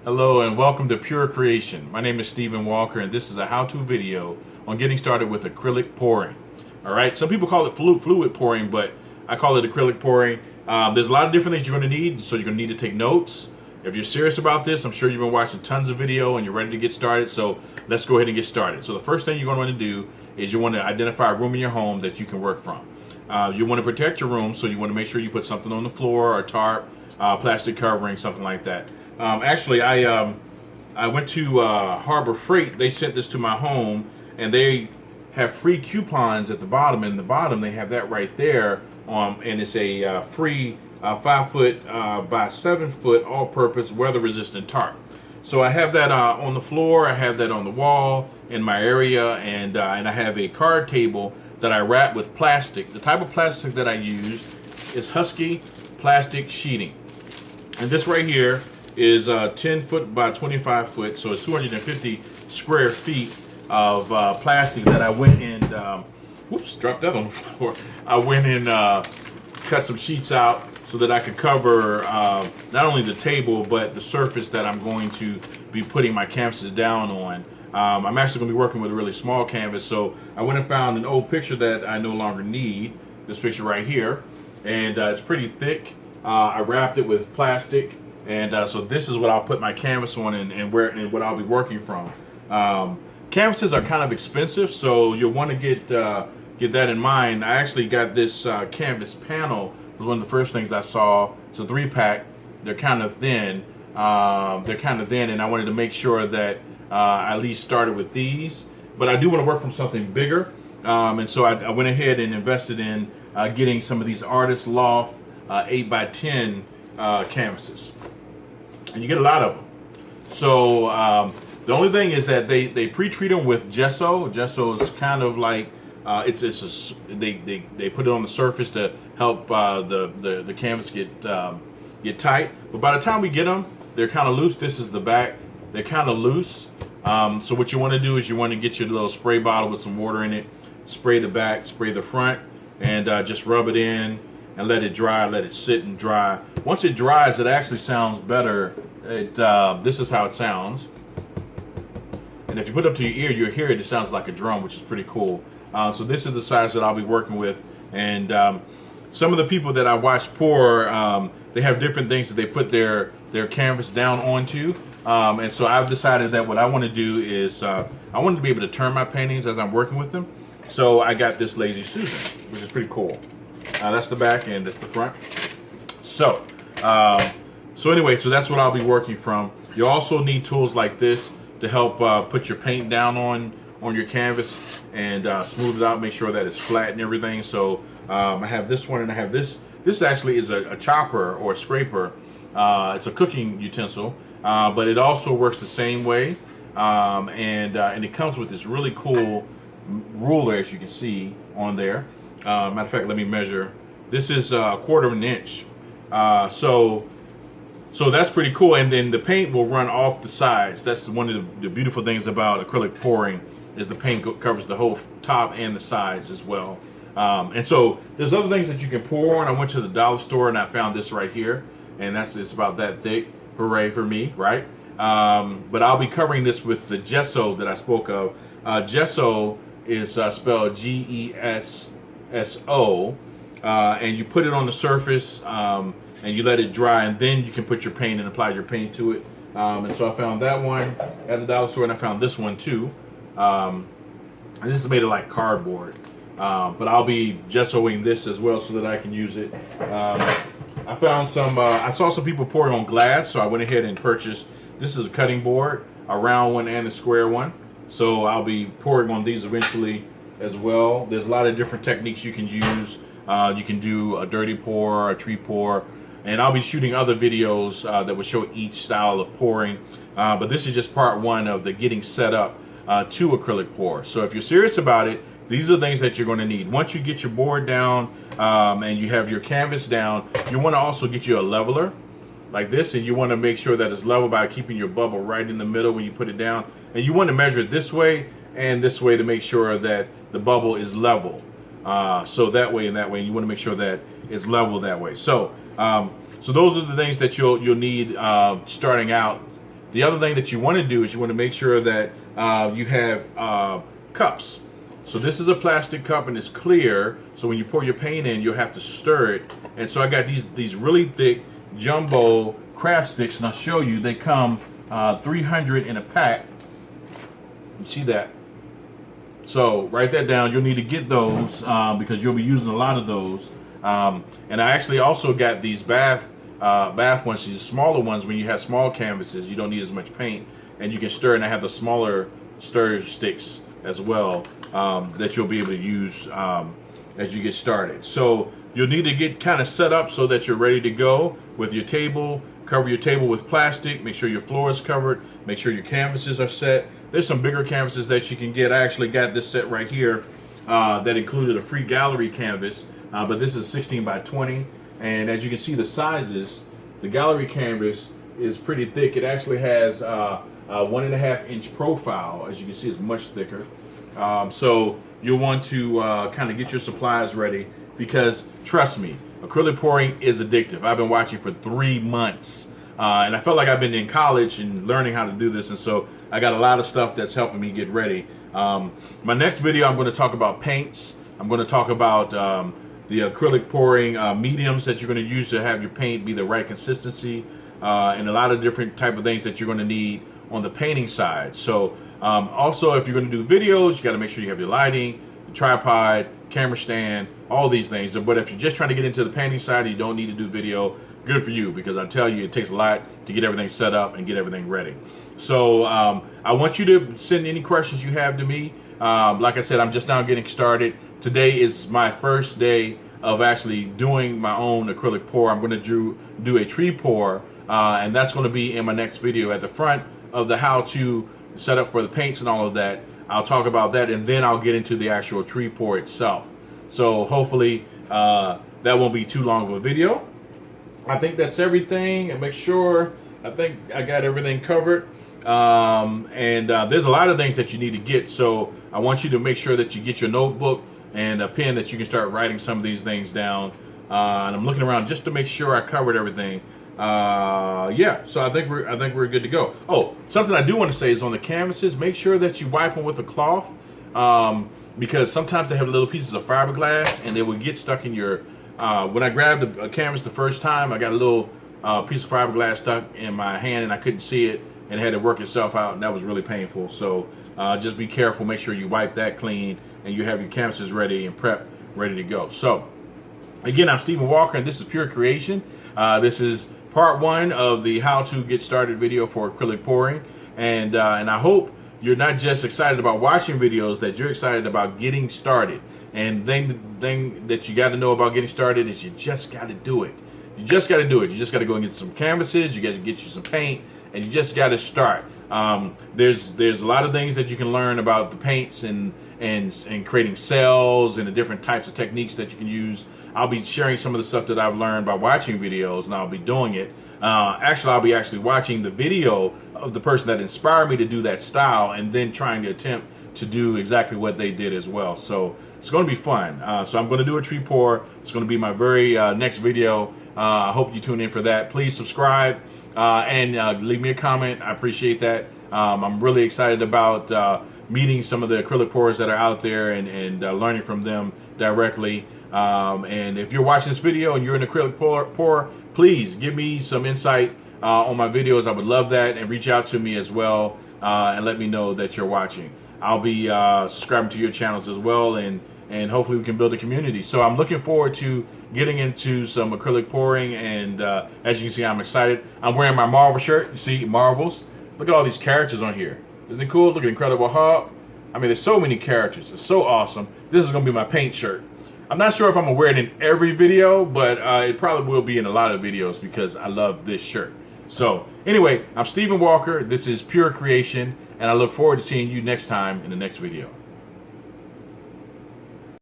Hello and welcome to Pure Creation. My name is Stephen Walker and this is a how-to video on getting started with acrylic pouring. Alright, some people call it fluid pouring, but I call it acrylic pouring. There's a lot of different things you're going to need, so you're going to need to take notes. If you're serious about this, I'm sure you've been watching tons of video and you're ready to get started, so let's go ahead and get started. So the first thing you're going to want to do is you want to identify a room in your home that you can work from. You want to protect your room, so you want to make sure you put something on the floor, or tarp, plastic covering, something like that. Actually, I went to Harbor Freight. They sent this to my home, and they have free coupons at the bottom. And the bottom, they have that right there, and it's a free 5 foot by 7 foot all-purpose weather-resistant tarp. So I have that on the floor. I have that on the wall in my area, and I have a card table that I wrap with plastic. The type of plastic that I use is Husky plastic sheeting, and this right here is 10 foot by 25 foot, so it's 250 square feet of plastic that I went and whoops, dropped that on the floor. I went and cut some sheets out so that I could cover not only the table but the surface that I'm going to be putting my canvases down on. I'm actually going to be working with a really small canvas, so I went and found an old picture that I no longer need, this picture right here, and it's pretty thick. I wrapped it with plastic. And so this is what I'll put my canvas on and what I'll be working from. Canvases are kind of expensive, so you'll want to get that in mind. I actually got this canvas panel. It was one of the first things I saw. It's a 3-pack. They're kind of thin. And I wanted to make sure that I at least started with these. But I do want to work from something bigger, and so I went ahead and invested in getting some of these Artist Loft 8x10 canvases. And you get a lot of them. So the only thing is that they pre-treat them with gesso. Gesso is kind of like they put it on the surface to help the canvas get tight. But by the time we get them, they're kind of loose. This is the back. They're kind of loose. So what you want to do is you want to get your little spray bottle with some water in it, spray the back, spray the front, and just rub it in and let it dry, let it sit and dry. Once it dries, it actually sounds better. This is how it sounds. And if you put it up to your ear, you'll hear it. It sounds like a drum, which is pretty cool. So this is the size that I'll be working with. And some of the people that I watch pour, they have different things that they put their canvas down onto. And so I've decided that what I want to do is I want to be able to turn my paintings as I'm working with them. So I got this Lazy Susan, which is pretty cool. That's the back and that's the front. So anyway, so that's what I'll be working from. You also need tools like this to help put your paint down on your canvas and smooth it out, make sure that it's flat and everything. So I have this one and I have this. This actually is a chopper or a scraper. It's a cooking utensil, but it also works the same way. And it comes with this really cool ruler, as you can see on there. Matter of fact, let me measure. This is a 1/4 inch. So that's pretty cool. And then the paint will run off the sides. That's one of the beautiful things about acrylic pouring is the paint covers the whole top and the sides as well. And so there's other things that you can pour on. I went to the dollar store and I found this right here, and it's about that thick. Hooray for me, right? But I'll be covering this with the gesso that I spoke of. Gesso is spelled G-E-S-S-O, and you put it on the surface and you let it dry, and then you can put your paint and apply your paint to it. And so I found that one at the dollar store, and I found this one too. And this is made of like cardboard, but I'll be gessoing this as well so that I can use it. I found some, I saw some people pouring on glass, so I went ahead and purchased, this is a cutting board, a round one and a square one. So I'll be pouring on these eventually as well. There's a lot of different techniques you can use. You can do a dirty pour, a tree pour, and I'll be shooting other videos that will show each style of pouring. But this is just part one of the getting set up to acrylic pour. So if you're serious about it, these are the things that you're going to need. Once you get your board down and you have your canvas down, you want to also get you a leveler like this, and you want to make sure that it's level by keeping your bubble right in the middle when you put it down. And you want to measure it this way and this way to make sure that the bubble is level. So that way and that way, you want to make sure that it's level that way. So those are the things that you'll need starting out The other thing that you want to do is you want to make sure that you have cups. So this is a plastic cup and it's clear. So when you pour your paint in, you'll have to stir it. And so I got these really thick jumbo craft sticks, and I'll show you. They come 300 in a pack. You see that? So write that down. You'll need to get those because you'll be using a lot of those. And I actually also got these bath ones, these smaller ones. When you have small canvases, you don't need as much paint, and you can stir. And I have the smaller stir sticks as well that you'll be able to use as you get started. So you'll need to get kind of set up so that you're ready to go with your table. Cover your table with plastic. Make sure your floor is covered. Make sure your canvases are set. There's some bigger canvases that you can get. I actually got this set right here that included a free gallery canvas, but this is 16 by 20. And as you can see the sizes, the gallery canvas is pretty thick. It actually has a 1.5 inch profile. As you can see, it's much thicker. So you'll want to kind of get your supplies ready, because trust me, acrylic pouring is addictive. I've been watching for 3 months. And I felt like I've been in college and learning how to do this, and so I got a lot of stuff that's helping me get ready. My next video, I'm going to talk about paints. I'm going to talk about the acrylic pouring mediums that you're going to use to have your paint be the right consistency, and a lot of different type of things that you're going to need on the painting side. So also, if you're going to do videos, you got to make sure you have your lighting, your tripod, camera stand, all these things. But if you're just trying to get into the painting side and you don't need to do video, good for you, because I tell you, it takes a lot to get everything set up and get everything ready. So I want you to send any questions you have to me. Like I said, I'm just now getting started. Today is my first day of actually doing my own acrylic pour. I'm going to do a tree pour, and that's going to be in my next video. At the front of the how-to setup for the paints and all of that, I'll talk about that, and then I'll get into the actual tree pour itself. So hopefully that won't be too long of a video. I think that's everything, and make sure, I think I got everything covered. There's a lot of things that you need to get, so I want you to make sure that you get your notebook and a pen that you can start writing some of these things down. And I'm looking around just to make sure I covered everything. Yeah, so I think we're good to go. Oh, something I do want to say is on the canvases, make sure that you wipe them with a cloth, because sometimes they have little pieces of fiberglass and they will get stuck in your. When I grabbed a canvas the first time, I got a little piece of fiberglass stuck in my hand and I couldn't see it, and it had to work itself out, and that was really painful. So just be careful. Make sure you wipe that clean and you have your canvases ready and ready to go. So again, I'm Stephen Walker, and this is Pure Creation. This is part 1 of the how to get started video for acrylic pouring, and I hope you're not just excited about watching videos, that you're excited about getting started. And the thing that you got to know about getting started is you just got to do it. You just got to do it. You just got to go and get some canvases. You got to get you some paint, and you just got to start. There's a lot of things that you can learn about the paints and creating cells and the different types of techniques that you can use. I'll be sharing some of the stuff that I've learned by watching videos, and I'll be doing it. Actually, I'll be watching the video of the person that inspired me to do that style, and then trying to attempt to do exactly what they did as well. So it's going to be fun. So I'm going to do a tree pour. It's going to be my very next video. I hope you tune in for that. Please subscribe and leave me a comment. I appreciate that. I'm really excited about meeting some of the acrylic pourers that are out there and learning from them directly. And if you're watching this video and you're an acrylic pourer, please give me some insight on my videos. I would love that, and reach out to me as well and let me know that you're watching. I'll be subscribing to your channels as well, and hopefully we can build a community. So I'm looking forward to getting into some acrylic pouring, and as you can see, I'm excited. I'm wearing my Marvel shirt. You see, Marvels. Look at all these characters on here. Isn't it cool? Look at Incredible Hulk. I mean, there's so many characters. It's so awesome. This is going to be my paint shirt. I'm not sure if I'm going to wear it in every video, but it probably will be in a lot of videos because I love this shirt. So anyway, I'm Stephen Walker. This is Pure Creation, and I look forward to seeing you next time in the next video.